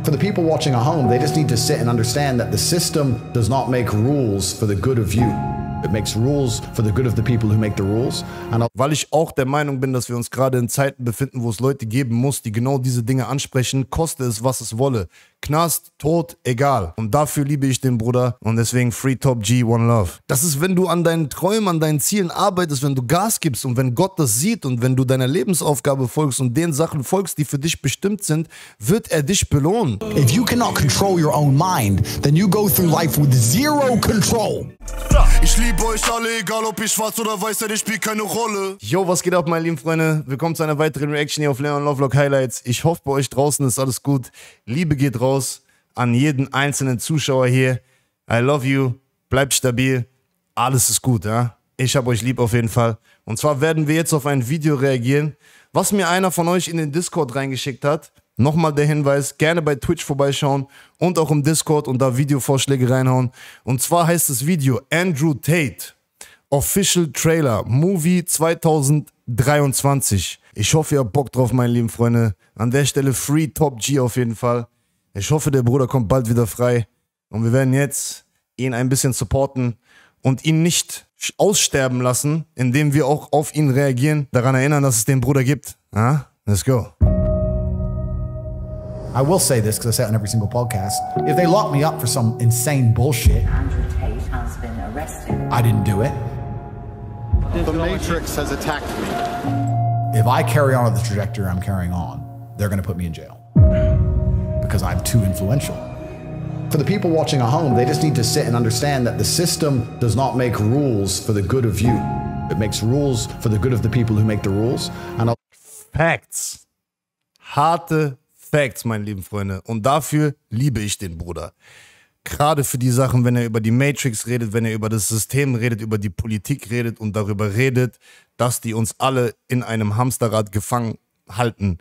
For the people watching at home, they just need to sit and understand that the system does not make rules for the good of you. It makes rules for the good of the people who make the rules. Weil ich auch der Meinung bin, dass wir uns gerade in Zeiten befinden, wo es Leute geben muss, die genau diese Dinge ansprechen, koste es, was es wolle. Knast, Tod, egal. Und dafür liebe ich den Bruder und deswegen Free Top G, One Love. Das ist, wenn du an deinen Träumen, an deinen Zielen arbeitest, wenn du Gas gibst und wenn Gott das sieht und wenn du deiner Lebensaufgabe folgst und den Sachen folgst, die für dich bestimmt sind, wird er dich belohnen. If you cannot control your own mind, then you go through life with zero control. Ich liebe euch alle, egal ob ich schwarz oder weiß, denn ich spielt keine Rolle. Yo, was geht ab, meine lieben Freunde? Willkommen zu einer weiteren Reaction hier auf Lovelock Highlights. Ich hoffe, bei euch draußen ist alles gut. Liebe geht raus an jeden einzelnen Zuschauer hier. I love you. Bleibt stabil. Alles ist gut, ja? Ich hab euch lieb auf jeden Fall. Und zwar werden wir jetzt auf ein Video reagieren, was mir einer von euch in den Discord reingeschickt hat. Nochmal der Hinweis, gerne bei Twitch vorbeischauen und auch im Discord und da Videovorschläge reinhauen. Und zwar heißt das Video Andrew Tate, Official Trailer, Movie 2023. Ich hoffe, ihr habt Bock drauf, meine lieben Freunde. An der Stelle Free Top G auf jeden Fall. Ich hoffe, der Bruder kommt bald wieder frei. Und wir werden jetzt ihn ein bisschen supporten und ihn nicht aussterben lassen, indem wir auch auf ihn reagieren. Daran erinnern, dass es den Bruder gibt. Let's go. I will say this because I say it on every single podcast. If they lock me up for some insane bullshit, Andrew Tate has been arrested. I didn't do it. The Matrix has attacked me. If I carry on with the trajectory I'm carrying on, they're going to put me in jail because I'm too influential. For the people watching at home, they just need to sit and understand that the system does not make rules for the good of you. It makes rules for the good of the people who make the rules. And Facts. Harte Facts, meine lieben Freunde. Und dafür liebe ich den Bruder. Gerade für die Sachen, wenn er über die Matrix redet, wenn er über das System redet, über die Politik redet und darüber redet, dass die uns alle in einem Hamsterrad gefangen halten.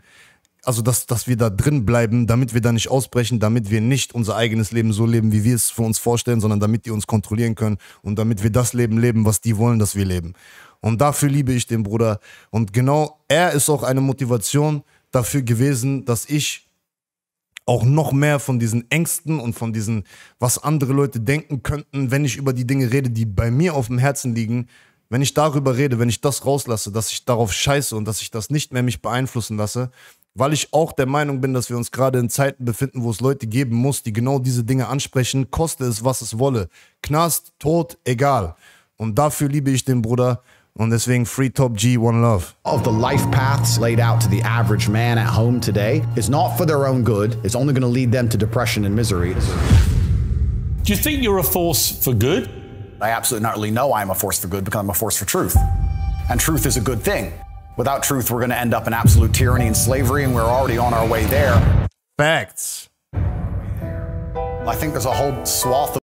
Also, dass wir da drin bleiben, damit wir da nicht ausbrechen, damit wir nicht unser eigenes Leben so leben, wie wir es für uns vorstellen, sondern damit die uns kontrollieren können und damit wir das Leben leben, was die wollen, dass wir leben. Und dafür liebe ich den Bruder. Und genau er ist auch eine Motivation dafür gewesen, dass ich auch noch mehr von diesen Ängsten und von diesen, was andere Leute denken könnten, wenn ich über die Dinge rede, die bei mir auf dem Herzen liegen, wenn ich darüber rede, wenn ich das rauslasse, dass ich darauf scheiße und dass ich das nicht mehr mich beeinflussen lasse, weil ich auch der Meinung bin, dass wir uns gerade in Zeiten befinden, wo es Leute geben muss, die genau diese Dinge ansprechen, koste es, was es wolle. Knast, Tod, egal. Und dafür liebe ich den Bruder. Und deswegen Free Top G, One Love. of the life paths laid out to the average man at home today is not for their own good. It's only going to lead them to depression and misery. Do you think you're a force for good? I absolutely not really know I'm a force for good because I'm a force for truth. And truth is a good thing. Without truth, we're going to end up in absolute tyranny and slavery, and we're already on our way there. Facts. I think there's a whole swath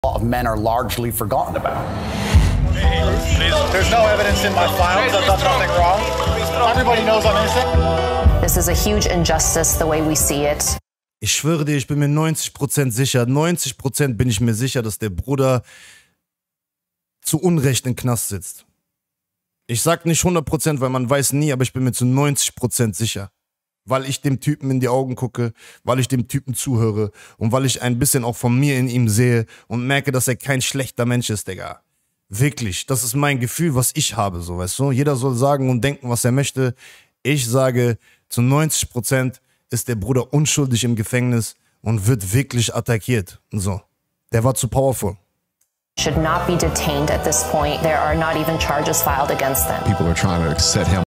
of men are largely forgotten about. There's no evidence in my files. I've done nothing wrong. Everybody knows I'm innocent. This is a huge injustice the way we see it. Ich schwöre dir, ich bin mir 90% sicher, 90% bin ich mir sicher, dass der Bruder zu Unrecht im Knast sitzt. Ich sag nicht 100%, weil man weiß nie, aber ich bin mir zu 90% sicher. Weil ich dem Typen in die Augen gucke, weil ich dem Typen zuhöre und weil ich ein bisschen auch von mir in ihm sehe und merke, dass er kein schlechter Mensch ist, Digga. Wirklich, das ist mein Gefühl, was ich habe, so, weißt du? Jeder soll sagen und denken, was er möchte. Ich sage, zu 90% ist der Bruder unschuldig im Gefängnis und wird wirklich attackiert. Und so. Der war zu powerful. Should not be detained at this point. There are not even charges filed against them. People are trying to set him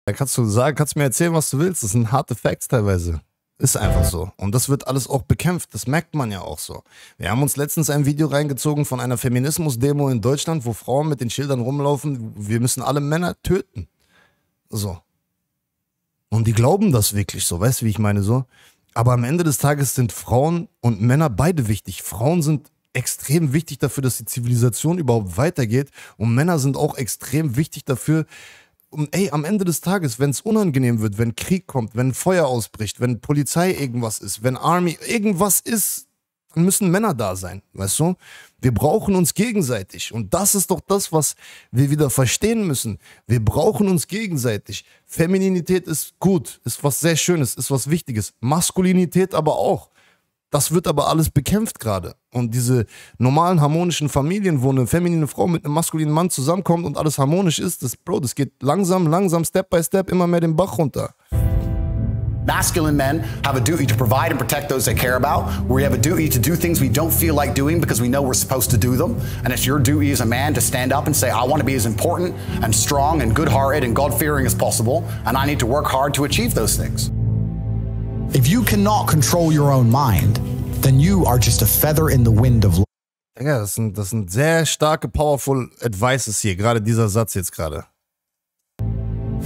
Da kannst du sagen, kannst mir erzählen, was du willst. Das sind harte Facts teilweise. Ist einfach so. Und das wird alles auch bekämpft. Das merkt man ja auch so. Wir haben uns letztens ein Video reingezogen von einer Feminismus-Demo in Deutschland, wo Frauen mit den Schildern rumlaufen, wir müssen alle Männer töten. So. Und die glauben das wirklich so. Weißt du, wie ich meine so? Aber am Ende des Tages sind Frauen und Männer beide wichtig. Frauen sind extrem wichtig dafür, dass die Zivilisation überhaupt weitergeht. Und Männer sind auch extrem wichtig dafür. Und ey, am Ende des Tages, wenn es unangenehm wird, wenn Krieg kommt, wenn Feuer ausbricht, wenn Polizei irgendwas ist, wenn Army irgendwas ist, dann müssen Männer da sein, weißt du? Wir brauchen uns gegenseitig. Und das ist doch das, was wir wieder verstehen müssen. Wir brauchen uns gegenseitig. Femininität ist gut, ist was sehr Schönes, ist was Wichtiges. Maskulinität aber auch. Das wird aber alles bekämpft gerade. Und diese normalen harmonischen Familien, wo eine feminine Frau mit einem maskulinen Mann zusammenkommt und alles harmonisch ist, das geht langsam, Step by Step immer mehr den Bach runter. Masculine men have a duty to provide and protect those they care about. We have a duty to do things we don't feel like doing because we know we're supposed to do them. And it's your duty as a man to stand up and say, I want to be as important and strong and good-hearted and God-fearing as possible, and I need to work hard to achieve those things. If you cannot control your own mind, then you are just a feather in the wind of life. Ja, das sind sehr starke, powerful advices hier, gerade dieser Satz jetzt gerade.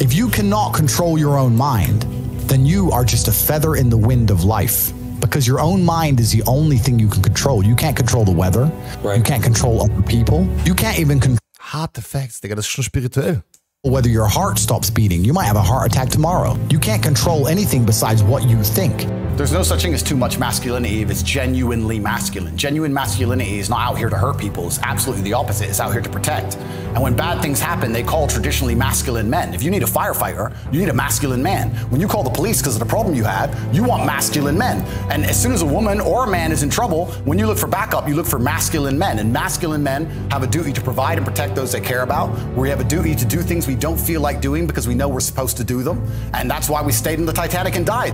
If you cannot control your own mind, then you are just a feather in the wind of life. Because your own mind is the only thing you can control. You can't control the weather. Right. You can't control other people. You can't even control. Harte Facts, Digga, das ist schon spirituell. Whether your heart stops beating, you might have a heart attack tomorrow. You can't control anything besides what you think. There's no such thing as too much masculinity if it's genuinely masculine. Genuine masculinity is not out here to hurt people. It's absolutely the opposite. It's out here to protect. And when bad things happen, they call traditionally masculine men. If you need a firefighter, you need a masculine man. When you call the police because of the problem you had, you want masculine men. And as soon as a woman or a man is in trouble, when you look for backup, you look for masculine men. And masculine men have a duty to provide and protect those they care about. We have a duty to do things we don't feel like doing because we know we're supposed to do them. And that's why we stayed in the Titanic and died.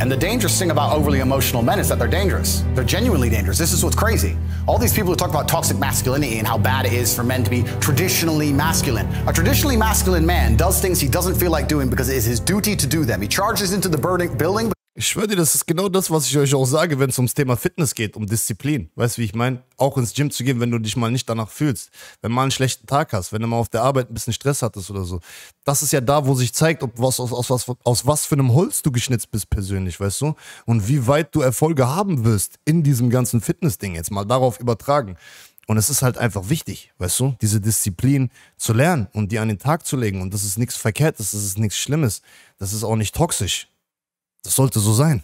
And the dangerous thing about overly emotional men is that they're dangerous. They're genuinely dangerous. This is what's crazy. All these people who talk about toxic masculinity and how bad it is for men to be traditionally masculine. A traditionally masculine man does things he doesn't feel like doing because it is his duty to do them. He charges into the building. Ich schwöre dir, das ist genau das, was ich euch auch sage, wenn es ums Thema Fitness geht, um Disziplin. Weißt du, wie ich meine? Auch ins Gym zu gehen, wenn du dich mal nicht danach fühlst. Wenn du mal einen schlechten Tag hast, wenn du mal auf der Arbeit ein bisschen Stress hattest oder so. Das ist ja da, wo sich zeigt, ob aus was für einem Holz du geschnitzt bist persönlich, weißt du? Und wie weit du Erfolge haben wirst in diesem ganzen Fitness-Ding. Jetzt mal darauf übertragen. Und es ist halt einfach wichtig, weißt du, diese Disziplin zu lernen und die an den Tag zu legen. Und das ist nichts Verkehrtes, das ist nichts Schlimmes. Das ist auch nicht toxisch. Das sollte so sein.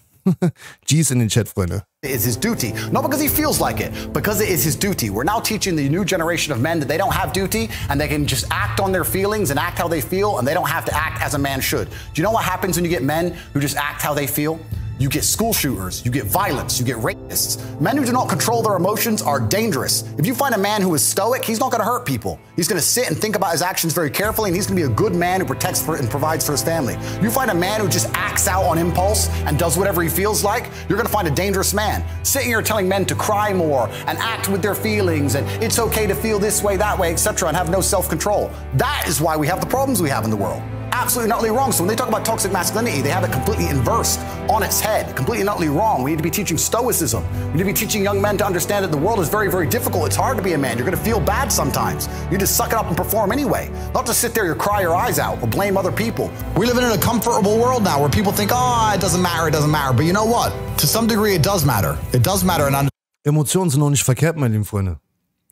G's in den Chat, Freunde. It is his duty. Not because he feels like it, because it is his duty. We're now teaching the new generation of men that they don't have duty and they can just act on their feelings and act how they feel and they don't have to act as a man should. Do you know what happens when you get men who just act how they feel? You get school shooters, you get violence, you get rapists. Men who do not control their emotions are dangerous. If you find a man who is stoic, he's not going to hurt people. He's going to sit and think about his actions very carefully, and he's going to be a good man who protects and provides for his family. You find a man who just acts out on impulse and does whatever he feels like, you're going to find a dangerous man. Sitting here telling men to cry more and act with their feelings and it's okay to feel this way, that way, etc., and have no self-control. That is why we have the problems we have in the world. Absolutely and utterly wrong. So when they talk about toxic masculinity, they have it completely inversed on its head, completely and utterly wrong. We need to be teaching stoicism. We need to be teaching young men to understand that the world is very, very difficult. It's hard to be a man. You're going to feel bad sometimes. You just suck it up and perform anyway. Not to sit there and cry your eyes out or blame other people. We live in a comfortable world now where people think, oh, it doesn't matter, it doesn't matter. But you know what? To some degree, it does matter. It does matter. And Emotionen sind auch nicht verkehrt, meine lieben Freunde.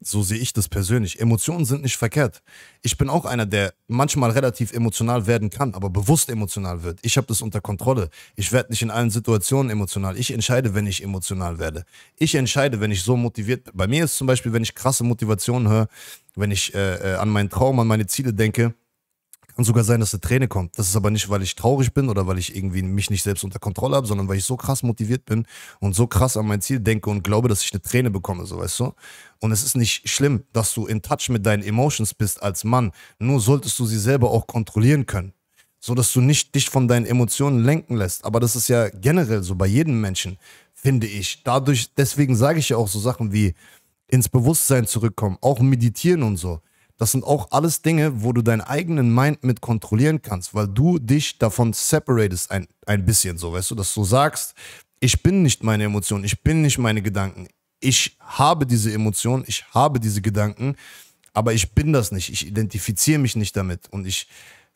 So sehe ich das persönlich. Emotionen sind nicht verkehrt. Ich bin auch einer, der manchmal relativ emotional werden kann, aber bewusst emotional wird. Ich habe das unter Kontrolle. Ich werde nicht in allen Situationen emotional. Ich entscheide, wenn ich emotional werde. Ich entscheide, wenn ich so motiviert bin. Bei mir ist zum Beispiel, wenn ich krasse Motivationen höre, wenn ich an meinen Traum, an meine Ziele denke, kann sogar sein, dass eine Träne kommt. Das ist aber nicht, weil ich traurig bin oder weil ich irgendwie mich nicht selbst unter Kontrolle habe, sondern weil ich so krass motiviert bin und so krass an mein Ziel denke und glaube, dass ich eine Träne bekomme, so, weißt du? Und es ist nicht schlimm, dass du in touch mit deinen Emotions bist als Mann. Nur solltest du sie selber auch kontrollieren können, so dass du nicht dich von deinen Emotionen lenken lässt. Aber das ist ja generell so bei jedem Menschen, finde ich. Deswegen sage ich ja auch so Sachen wie ins Bewusstsein zurückkommen, auch meditieren und so. Das sind auch alles Dinge, wo du deinen eigenen Mind mit kontrollieren kannst, weil du dich davon separatest ein bisschen so, weißt du, dass du sagst, ich bin nicht meine Emotionen, ich bin nicht meine Gedanken. Ich habe diese Emotionen, ich habe diese Gedanken, aber ich bin das nicht. Ich identifiziere mich nicht damit und ich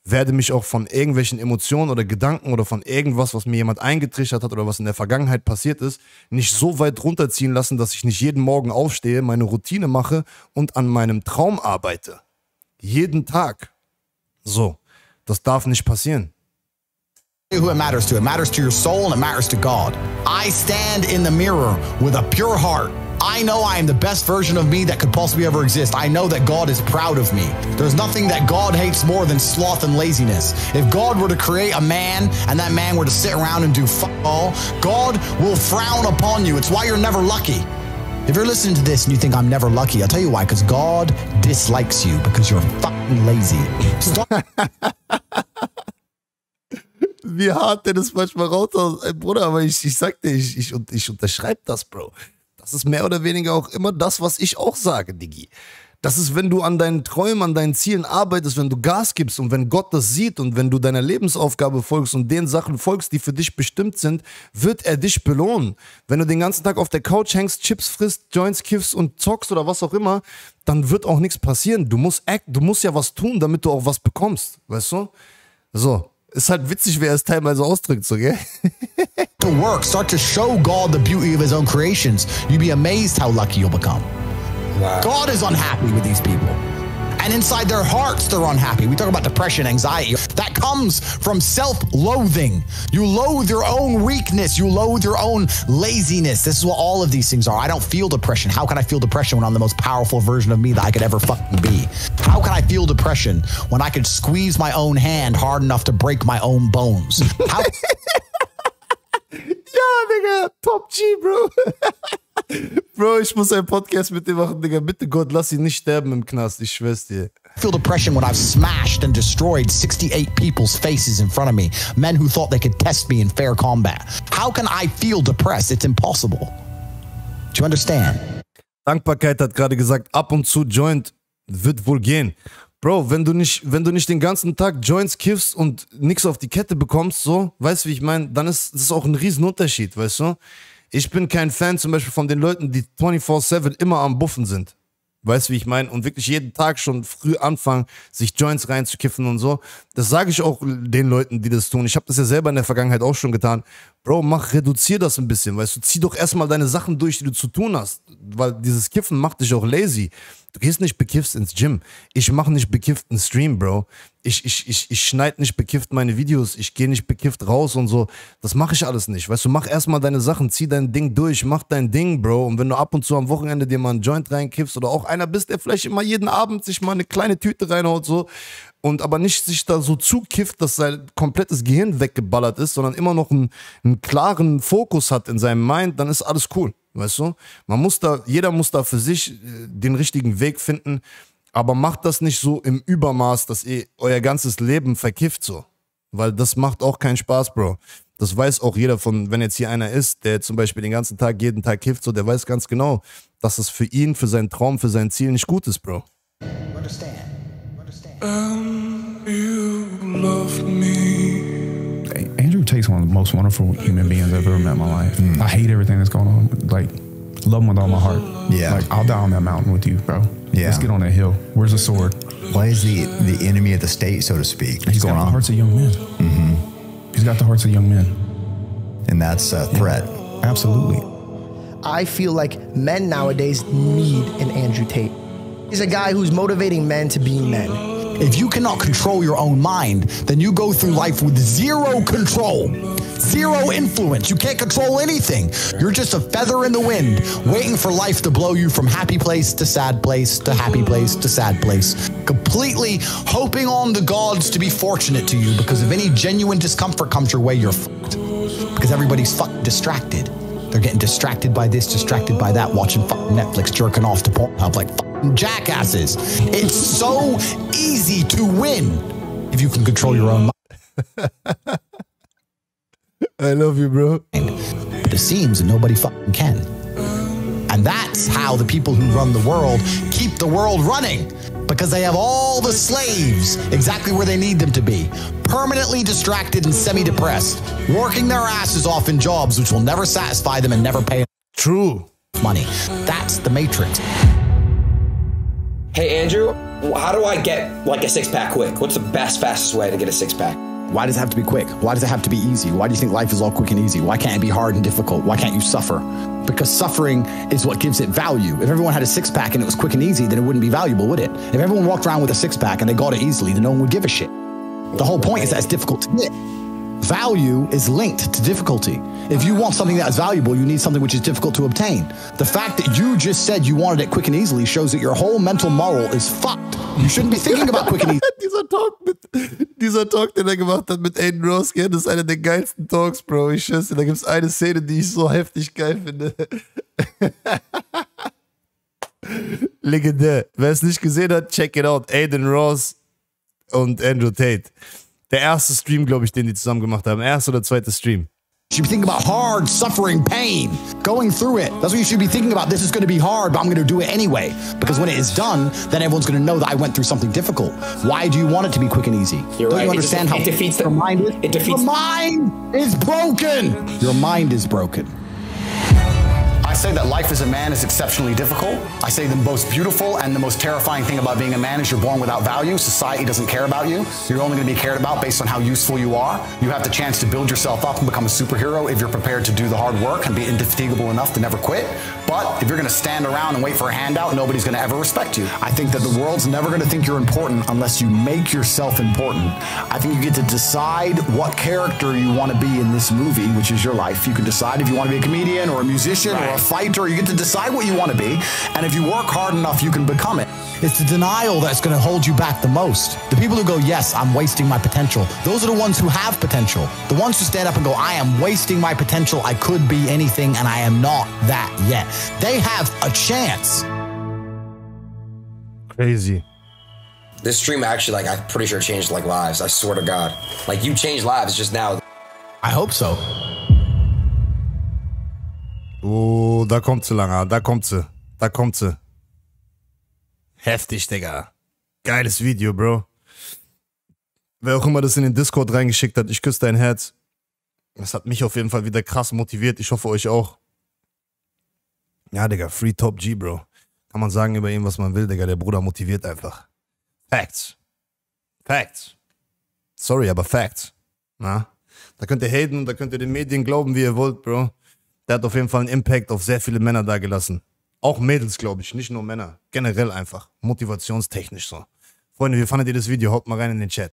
werde mich auch von irgendwelchen Emotionen oder Gedanken oder von irgendwas, was mir jemand eingetrichtert hat oder was in der Vergangenheit passiert ist, nicht so weit runterziehen lassen, dass ich nicht jeden Morgen aufstehe, meine Routine mache und an meinem Traum arbeite. Jeden Tag. So, das darf nicht passieren. Who it matters to. It matters to your soul and it matters to God. I stand in the mirror with a pure heart. I know I am the best version of me that could possibly ever exist. I know that God is proud of me. There's nothing that God hates more than sloth and laziness. If God were to create a man and that man were to sit around and do fuck all, God will frown upon you. It's why you're never lucky. If you're listening to this and you think I'm never lucky, I'll tell you why, because God dislikes you because you're fucking lazy. Wie hart der das manchmal raushaut, ey Bruder, aber ich sag dir, ich unterschreibe das, Bro. Das ist mehr oder weniger auch immer das, was ich auch sage, Diggi. Das ist, wenn du an deinen Träumen, an deinen Zielen arbeitest, wenn du Gas gibst und wenn Gott das sieht und wenn du deiner Lebensaufgabe folgst und den Sachen folgst, die für dich bestimmt sind, wird er dich belohnen. Wenn du den ganzen Tag auf der Couch hängst, Chips frisst, Joints kiffst und zockst oder was auch immer, dann wird auch nichts passieren. Du musst ja was tun, damit du auch was bekommst, weißt du? So. Ist halt witzig, wer es teilweise ausdrückt, so, gell? To work, start to show God the beauty of his own creations. You'd be amazed how lucky you'll become. Wow. God is unhappy with these people. And inside their hearts, they're unhappy. We talk about depression, anxiety. That comes from self-loathing. You loathe your own weakness. You loathe your own laziness. This is what all of these things are. I don't feel depression. How can I feel depression when I'm the most powerful version of me that I could ever fucking be? How can I feel depression when I could squeeze my own hand hard enough to break my own bones? How ja, Digga, Top G, Bro. Bro, ich muss einen Podcast mit dir machen, Digga. Bitte Gott, lass ihn nicht sterben im Knast, ich schwör's dir. I feel depression when I've smashed and destroyed 68 people's faces in front of me. Men who thought they could test me in fair combat. How can I feel depressed? It's impossible. Do you understand? Dankbarkeit hat gerade gesagt, ab und zu Joint wird wohl gehen. Bro, wenn du nicht den ganzen Tag Joints kiffst und nichts auf die Kette bekommst, so, weißt du, wie ich meine, dann ist das auch ein Riesenunterschied, weißt du? Ich bin kein Fan zum Beispiel von den Leuten, die 24/7 immer am Buffen sind. Weißt du, wie ich meine? Und wirklich jeden Tag schon früh anfangen, sich Joints reinzukiffen und so. Das sage ich auch den Leuten, die das tun. Ich habe das ja selber in der Vergangenheit auch schon getan. Bro, reduzier das ein bisschen, weißt du? Zieh doch erstmal deine Sachen durch, die du zu tun hast. Weil dieses Kiffen macht dich auch lazy. Du gehst nicht bekifft ins Gym. Ich mache nicht bekifft einen Stream, Bro. Ich schneide nicht bekifft meine Videos. Ich gehe nicht bekifft raus und so. Das mache ich alles nicht. Weißt du, mach erstmal deine Sachen. Zieh dein Ding durch. Mach dein Ding, Bro. Und wenn du ab und zu am Wochenende dir mal einen Joint reinkiffst oder auch einer bist, der vielleicht immer jeden Abend sich mal eine kleine Tüte reinhaut, so. Und aber nicht sich da so zukifft, dass sein komplettes Gehirn weggeballert ist, sondern immer noch einen klaren Fokus hat in seinem Mind, dann ist alles cool. Weißt du? Jeder muss da für sich den richtigen Weg finden, aber macht das nicht so im Übermaß, dass ihr euer ganzes Leben verkifft so. Weil das macht auch keinen Spaß, Bro. Das weiß auch jeder von, wenn jetzt hier einer ist, der zum Beispiel den ganzen Tag, jeden Tag kifft, so, der weiß ganz genau, dass es für ihn, für seinen Traum, für sein Ziel nicht gut ist, Bro. You love me. Andrew Tate's one of the most wonderful human beings I've ever met in my life. I hate everything that's going on. Like, love him with all my heart. Yeah. Like, I'll die on that mountain with you, bro. Yeah. Let's get on that hill. Where's the sword? Why is the enemy of the state, so to speak? He's got the hearts of young men. Mm-hmm. He's got the hearts of young men. And that's a threat. Yeah, absolutely. I feel like men nowadays need an Andrew Tate. He's a guy who's motivating men to be men. If you cannot control your own mind, then you go through life with zero control, zero influence. You can't control anything. You're just a feather in the wind, waiting for life to blow you from happy place to sad place to happy place to sad place, completely hoping on the gods to be fortunate to you, because if any genuine discomfort comes your way, you're fucked. Because everybody's fucking distracted. They're getting distracted by this, distracted by that, watching fucking Netflix, jerking off to Pornhub like fucking jackasses. It's so easy to win if you can control your own mind. I love you, bro. But it seems that nobody fucking can. And that's how the people who run the world keep the world running. because they have all the slaves exactly where they need them to be, permanently distracted and semi-depressed, working their asses off in jobs which will never satisfy them and never pay money. That's the matrix. Hey, Andrew, how do I get like a six-pack quick? What's the fastest way to get a six-pack? Why does it have to be quick? Why does it have to be easy? Why do you think life is all quick and easy? Why can't it be hard and difficult? Why can't you suffer? Because suffering is what gives it value. If everyone had a six-pack and it was quick and easy, then it wouldn't be valuable, would it? If everyone walked around with a six-pack and they got it easily, then no one would give a shit. The whole point is that it's difficult to get. Value is linked to difficulty. If you want something that is valuable, you need something which is difficult to obtain. The fact that you just said you wanted it quick and easily shows that your whole mental model is fucked. You shouldn't be thinking about quick and easy. dieser Talk, den er gemacht hat mit Aiden Ross, das ist einer der geilsten Talks, Bro. Ich schwör's dir, da gibt's eine Szene, die ich so heftig geil finde. Legendär. Wer es nicht gesehen hat, check it out. Aiden Ross und Andrew Tate. Der erste Stream, glaube ich, den die zusammen gemacht haben. Erster oder zweiter Stream. You should be thinking about hard, suffering, pain, going through it. That's what you should be thinking about. This is going to be hard, but I'm going to do it anyway. Because when it is done, then everyone's going to know that I went through something difficult. Why do you want it to be quick and easy? You're Don't right. you understand how your mind is? Your mind is broken. Your mind is broken. I say that life as a man is exceptionally difficult. I say the most beautiful and the most terrifying thing about being a man is you're born without value. Society doesn't care about you. You're only going to be cared about based on how useful you are. You have the chance to build yourself up and become a superhero if you're prepared to do the hard work and be indefatigable enough to never quit. But if you're going to stand around and wait for a handout, nobody's going to ever respect you. I think that the world's never going to think you're important unless you make yourself important. I think you get to decide what character you want to be in this movie, which is your life. You can decide if you want to be a comedian or a musician or a fighter. You get to decide what you want to be. And if you work hard enough, you can become it. It's the denial that's going to hold you back the most. The people who go, yes, I'm wasting my potential. Those are the ones who have potential. The ones who stand up and go, I am wasting my potential. I could be anything and I am not that yet. They have a chance. Crazy. This stream actually, like, I'm pretty sure changed like lives. I swear to God. Like, you changed lives just now. I hope so. Oh, da kommt sie, Langer. Da kommt sie. Da kommt sie. Heftig, Digga. Geiles Video, Bro. Wer auch immer das in den Discord reingeschickt hat, ich küsse dein Herz. Das hat mich auf jeden Fall wieder krass motiviert. Ich hoffe, euch auch. Ja, Digga, Free Top G, Bro. Kann man sagen über ihn, was man will, Digga. Der Bruder motiviert einfach. Facts. Facts. Sorry, aber Facts. Na? Da könnt ihr haten, da könnt ihr den Medien glauben, wie ihr wollt, Bro. Der hat auf jeden Fall einen Impact auf sehr viele Männer da gelassen. Auch Mädels, glaube ich, nicht nur Männer. Generell einfach. Motivationstechnisch so. Freunde, wie fandet ihr das Video? Haut mal rein in den Chat.